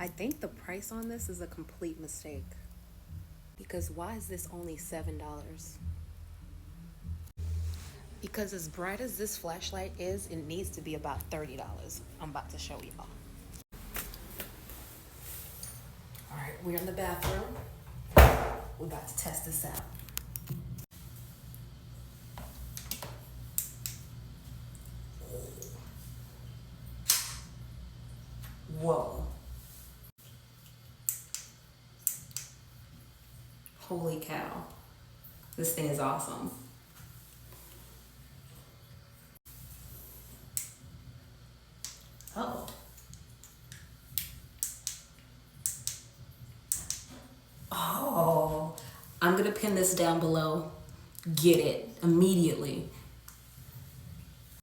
I think the price on this is a complete mistake. Because why is this only $7? Because as bright as this flashlight is, it needs to be about $30. I'm about to show y'all. All right, we're in the bathroom. We're about to test this out. Whoa. Holy cow. This thing is awesome. Oh. Oh. I'm gonna pin this down below. Get it immediately.